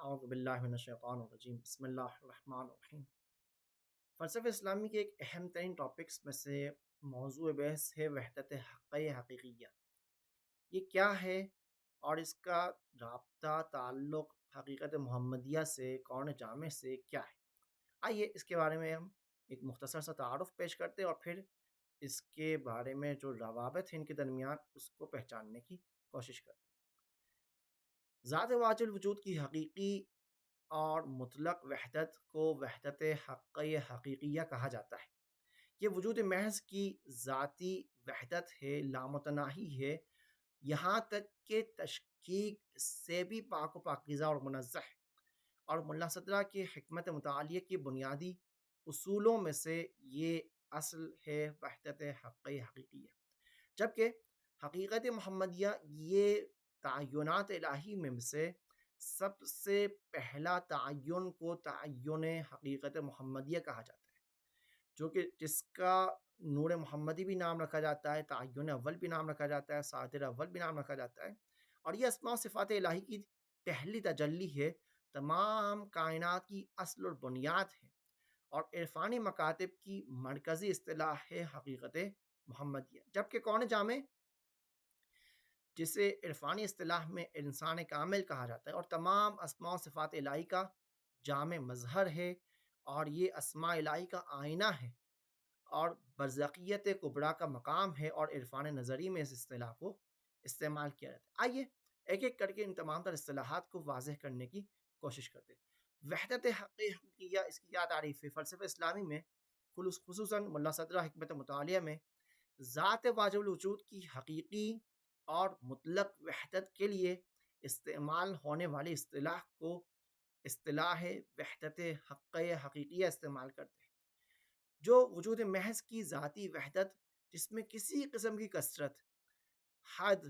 اعوذ باللہ من الشیطان الرجیم بسم اللہ الرحمن الرحیم۔ فلسفہ اسلامی کے ایک اہم ترین ٹاپکس میں سے موضوع بحث ہے وحدت حقیہ حقیقیہ۔ یہ کیا ہے اور اس کا رابطہ تعلق حقیقت محمدیہ سے، کون جامع سے کیا ہے؟ آئیے اس کے بارے میں ہم ایک مختصر سا تعارف پیش کرتے ہیں اور پھر اس کے بارے میں جو روابط ہیں ان کے درمیان اس کو پہچاننے کی کوشش کرتے ہیں۔ ذات واجب الوجود کی حقیقی اور مطلق وحدت کو وحدت حقیہ حقیقیہ کہا جاتا ہے۔ یہ وجود محض کی ذاتی وحدت ہے، لامتناہی ہے، یہاں تک کہ تشکیک سے بھی پاک و پاکیزہ اور منزہ ہے، اور ملا صدرہ کی حکمت متعالیہ کی بنیادی اصولوں میں سے یہ اصل ہے وحدت حقیہ حقیقیہ۔ جبکہ حقیقت محمدیہ یہ تعینات الہی میں سے سب سے پہلا تعین کو تعین حقیقت محمدیہ کہا جاتا ہے، جو کہ جس کا نور محمدی بھی نام رکھا جاتا ہے، تعین اول بھی نام رکھا جاتا ہے، صادر اول بھی نام رکھا جاتا ہے، اور یہ اسماء و صفات الہی کی پہلی تجلی ہے، تمام کائنات کی اصل اور بنیاد ہے، اور عرفانی مکاتب کی مرکزی اصطلاح ہے حقیقت محمدیہ۔ جبکہ کون جامع، جسے عرفانی اصطلاح میں انسان کامل کہا جاتا ہے اور تمام اسماء و صفات الہی کا جامع مظہر ہے، اور یہ اسماء الہی کا آئینہ ہے اور برزخیت کبریٰ کا مقام ہے، اور عرفان نظری میں اس اصطلاح کو استعمال کیا جاتا ہے۔ آئیے ایک ایک کر کے ان تمام تر اصطلاحات کو واضح کرنے کی کوشش کرتے ہیں۔ وحدت حقیقیہ، اس کی کیا تعریف ہے؟ فلسفہ اسلامی میں خصوصاً ملا صدرہ حکمت متعالیہ میں ذات واجب الوجود کی حقیقی اور مطلق وحدت کے لیے استعمال ہونے والی اصطلاح کو اصطلاح وحدت حقیہ حقیقیہ استعمال کرتے ہیں، جو وجود محض کی ذاتی وحدت جس میں کسی قسم کی کثرت، حد،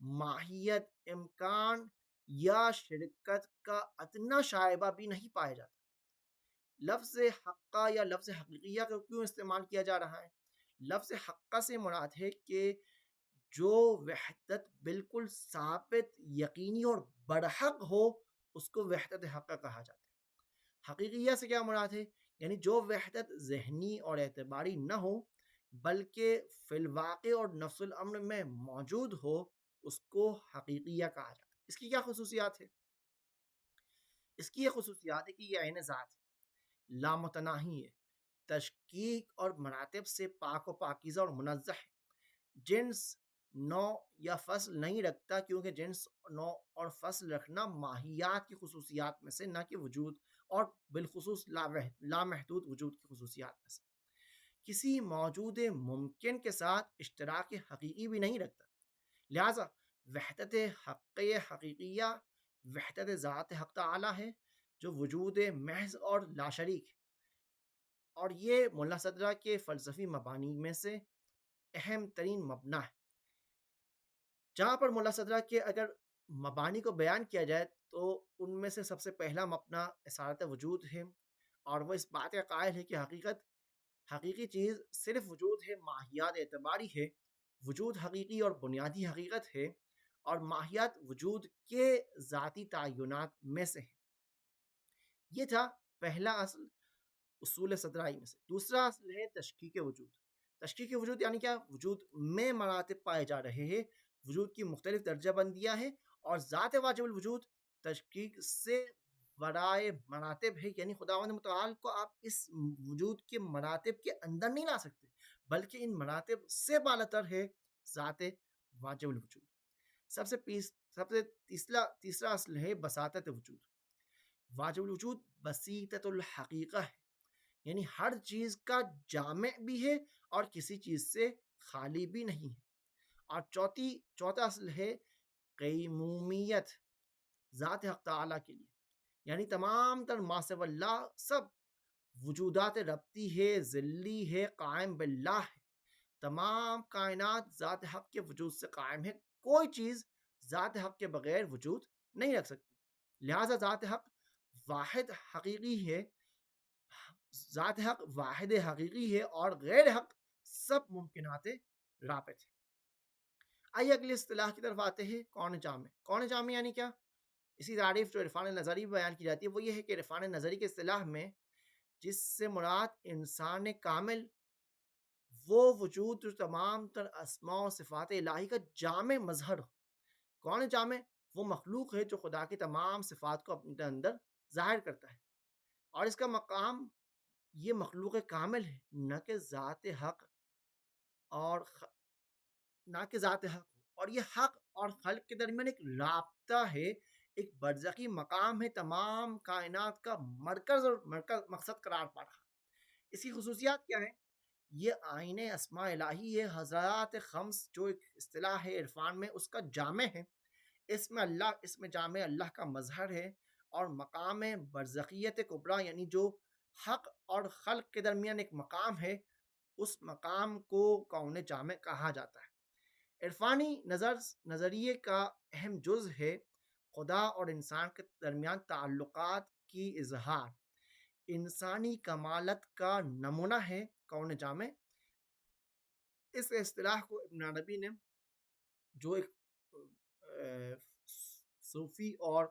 ماہیت، امکان یا شرکت کا ادنا شائبہ بھی نہیں پایا جاتا۔ لفظ حقہ یا لفظ حقیقیہ کو کیوں استعمال کیا جا رہا ہے؟ لفظ حقہ سے مراد ہے کہ جو وحدت بالکل ثابت، یقینی اور برحق ہو اس کو وحدت حقہ کہا جاتا ہے۔ حقیقیہ سے کیا مراد ہے؟ یعنی جو وحدت ذہنی اور اعتباری نہ ہو بلکہ فی الواقع اور نفس الامر میں موجود ہو اس کو حقیقیہ کہا جاتا ہے۔ اس کی کیا خصوصیات ہے؟ اس کی یہ خصوصیات ہے کہ یہ عین ذات ہے، لامتناہی ہے، تشکیک اور مراتب سے پاک و پاکیزہ اور منزہ ہے، جنس، نوع یا فصل نہیں رکھتا، کیونکہ جنس، نوع اور فصل رکھنا ماہیات کی خصوصیات میں سے نہ کہ وجود اور بالخصوص لامحدود وجود کی خصوصیات میں سے۔ کسی موجود ممکن کے ساتھ اشتراک حقیقی بھی نہیں رکھتا، لہذا وحدت حقیہ حقیقیہ وحدت ذات حق تعالی ہے جو وجود محض اور لا شریک ہے، اور یہ ملا صدرہ کے فلسفی مبانی میں سے اہم ترین مبنی ہے۔ جہاں پر ملا صدرہ کے اگر مبانی کو بیان کیا جائے تو ان میں سے سب سے پہلا مبنی اصالت وجود ہے، اور وہ اس بات کا قائل ہے کہ حقیقی چیز صرف وجود ہے، ماہیات اعتباری ہے، وجود حقیقی اور بنیادی حقیقت ہے، اور ماہیات وجود کے ذاتی تعینات میں سے ہے۔ یہ تھا پہلا اصل اصول صدرائی میں سے۔ دوسرا اصل ہے تشکیک وجود۔ تشکیک وجود یعنی کیا؟ وجود میں مراتب پائے جا رہے ہیں، وجود کی مختلف درجہ بندیاں ہیں، اور ذات واجب الوجود تشکیک سے ورائے مراتب ہے، یعنی خداوند متعال کو آپ اس وجود کے مراتب کے اندر نہیں لا سکتے، بلکہ ان مراتب سے بالاتر ہے ذات واجب الوجود۔ سب سے تیسرا اصل ہے بساطت وجود۔ واجب الوجود بسیطت الحقیقہ ہے، یعنی ہر چیز کا جامع بھی ہے اور کسی چیز سے خالی بھی نہیں ہے۔ اور چوتھا اصل ہے قیمومیت ذات حق تعالیٰ کے لیے، یعنی تمام تر ما سوی اللہ سب وجودات ربطی ہے، ذلی ہے، قائم باللہ ہے، تمام کائنات ذات حق کے وجود سے قائم ہے، کوئی چیز ذات حق کے بغیر وجود نہیں رکھ سکتی، لہذا ذات حق واحد حقیقی ہے، ذات حق واحد حقیقی ہے، اور غیر حق سب ممکنات رابط ہے۔ آئیے اگلی اصطلاح کی طرف آتے ہیں، کون جامع۔ کون جامع یعنی کیا؟ اسی تعریف جو عرفان نظری بیان کی جاتی ہے وہ یہ ہے کہ عرفان نظری کے اصطلاح میں جس سے مراد انسان کامل وہ وجود جو تمام تر اسماء و صفات الہی کا جامع مظہر ہو. کون ہے جامع؟ وہ مخلوق ہے جو خدا کی تمام صفات کو اپنے اندر ظاہر کرتا ہے، اور اس کا مقام یہ مخلوق کامل ہے، نہ کہ ذات حق اور نہ کہ ذات حق اور یہ حق اور خلق کے درمیان ایک رابطہ ہے، ایک برزخی مقام ہے، تمام کائنات کا مرکز اور مقصد قرار پا رہا. اس کی خصوصیات کیا ہیں؟ یہ آئین اسماء الہی ہے، حضرات خمس جو ایک اصطلاح ہے عرفان میں اس کا جامع ہے. اس میں جامع اللہ کا مظہر ہے، اور مقام برزخیت کبریٰ یعنی جو حق اور خلق کے درمیان ایک مقام ہے، اس مقام کو کون جامع کہا جاتا ہے. عرفانی نظریے کا اہم جز ہے خدا اور انسان کے درمیان تعلقات کی اظہار. انسانی کمالت کا نمونہ ہے کون جامع. اس اصطلاح کو ابن عربی نے جو ایک صوفی اور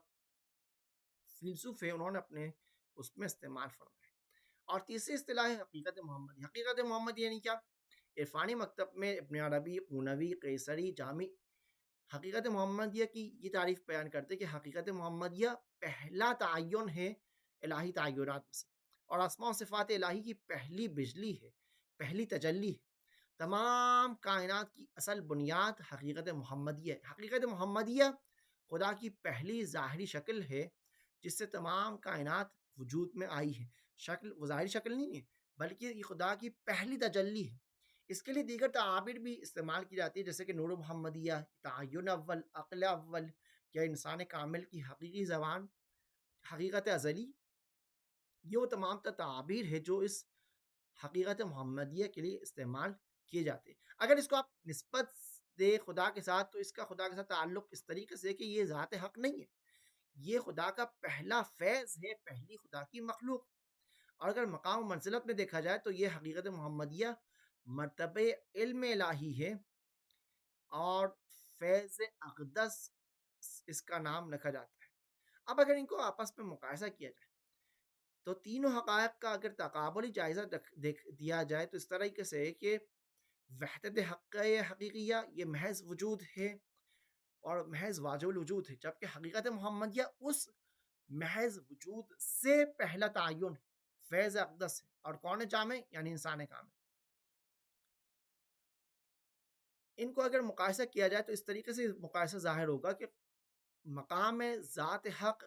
فلسفی ہے انہوں نے اپنے اس میں استعمال فرمایا. اور تیسری اصطلاح ہے حقیقت محمدی. حقیقت محمدی یعنی کیا؟ عرفانی مکتب میں ابن عربی، قونوی، قیصری، جامی حقیقت محمدیہ کی یہ تعریف بیان کرتے کہ حقیقت محمدیہ پہلا تعین ہے الہی تعینات میں سے، اور اسماء و صفات الہی کی پہلی بجلی ہے، پہلی تجلی ہے. تمام کائنات کی اصل بنیاد حقیقت محمدیہ ہے. حقیقت محمدیہ خدا کی پہلی ظاہری شکل ہے جس سے تمام کائنات وجود میں آئی ہے. شکل وہ ظاہری شکل نہیں ہے بلکہ یہ خدا کی پہلی تجلی ہے. اس کے لیے دیگر تعابیر بھی استعمال کی جاتی ہے جیسے کہ نور محمدیہ، تعین اول، عقل اول، یا انسان کامل کی حقیقی زبان، حقیقت ازلی. یہ وہ تمام تعابیر ہے جو اس حقیقت محمدیہ کے لیے استعمال کیے جاتے ہیں. اگر اس کو آپ نسبت دے خدا کے ساتھ تو اس کا خدا کے ساتھ تعلق اس طریقے سے کہ یہ ذات حق نہیں ہے، یہ خدا کا پہلا فیض ہے، پہلی خدا کی مخلوق. اور اگر مقام و منزلت میں دیکھا جائے تو یہ حقیقت محمدیہ مرتبہ علم الہی ہے، اور فیض اقدس اس کا نام رکھا جاتا ہے. اب اگر ان کو آپس میں مقایسہ کیا جائے تو تینوں حقائق کا اگر تقابلی جائزہ دیا جائے تو اس طریقے سے کہ وحدت حق حقیقیہ یہ محض وجود ہے اور محض واجب الوجود ہے، جبکہ حقیقت محمدیہ اس محض وجود سے پہلا تعین فیض اقدس ہے. اور کون جامع؟ یعنی انسان کامل. ان کو اگر مقایسہ کیا جائے تو اس طریقے سے مقایسہ ظاہر ہوگا کہ مقام ذات حق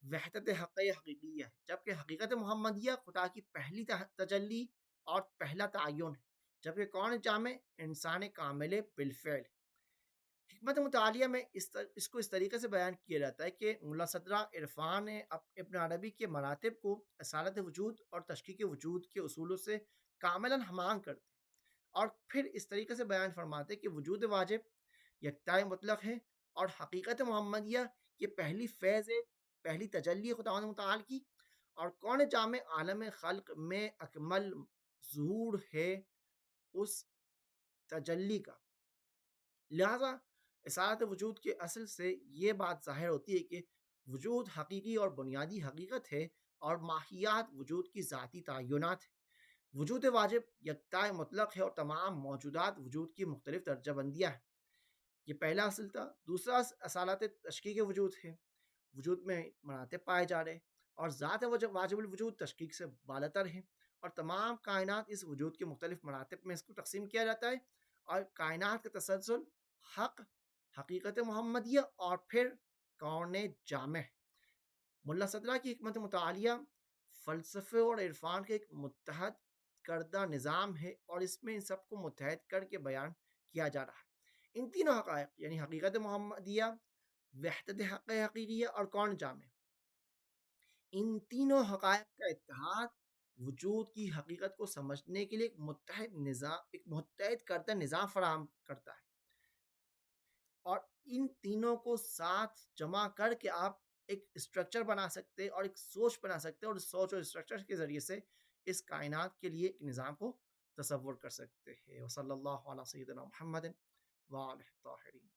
وحدت حق حقیقیہ ہے، جبکہ حقیقت محمدیہ خدا کی پہلی تجلی اور پہلا تعین ہے، جبکہ کون جامع؟ انسان کامل بالفعل. حکمت متعالیہ میں اس کو اس طریقے سے بیان کیا جاتا ہے کہ ملا صدرہ عرفان ابن عربی کے مراتب کو اصالت وجود اور تشکیک وجود کے اصولوں سے کاملاً ہمان کرتے، اور پھر اس طریقے سے بیان فرماتے کہ وجود واجب یکتائے مطلق ہے، اور حقیقت محمدیہ یہ پہلی فیض ہے، پہلی تجلی خدا متعال کی، اور کون جامع عالم خلق میں اکمل ظہور ہے اس تجلی کا. لہذا اصالت وجود کے اصل سے یہ بات ظاہر ہوتی ہے کہ وجود حقیقی اور بنیادی حقیقت ہے، اور ماہیات وجود کی ذاتی تعینات ہیں. وجود واجب یکتائے مطلق ہے اور تمام موجودات وجود کی مختلف درجہ بندیاں ہیں. یہ پہلا اصل تھا. دوسرا اصالت تشکیک وجود ہے، وجود میں مراتب پائے جا رہے، اور ذات واجب الوجود تشکیک سے بالاتر ہے، اور تمام کائنات اس وجود کے مختلف مراتب میں اس کو تقسیم کیا جاتا ہے، اور کائنات کا تسلسل حق، حقیقت محمدیہ، اور پھر کون جامع. ملا صدرہ کی حکمت متعالیہ فلسفے اور عرفان کے ایک متحد کردہ نظام ہے، اور اس میں ان سب کو متحد کر کے بیان کیا جا رہا ہے. ان تینوں حقائق یعنی حقیقت محمدیہ، وحدت حق حقیقیہ اور کون جامع، ان تینوں حقائق کا اتحاد وجود کی حقیقت کو سمجھنے کے لیے ایک متحد کردہ نظام فراہم کرتا ہے. اور ان تینوں کو ساتھ جمع کر کے آپ ایک اسٹرکچر بنا سکتے اور ایک سوچ بنا سکتے، اور اس سوچ اور اسٹرکچر کے ذریعے سے اس کائنات کے لیے ایک نظام کو تصور کر سکتے ہیں. وصلی اللہ علیہ سیدنا محمد وآلہ الطاہرین.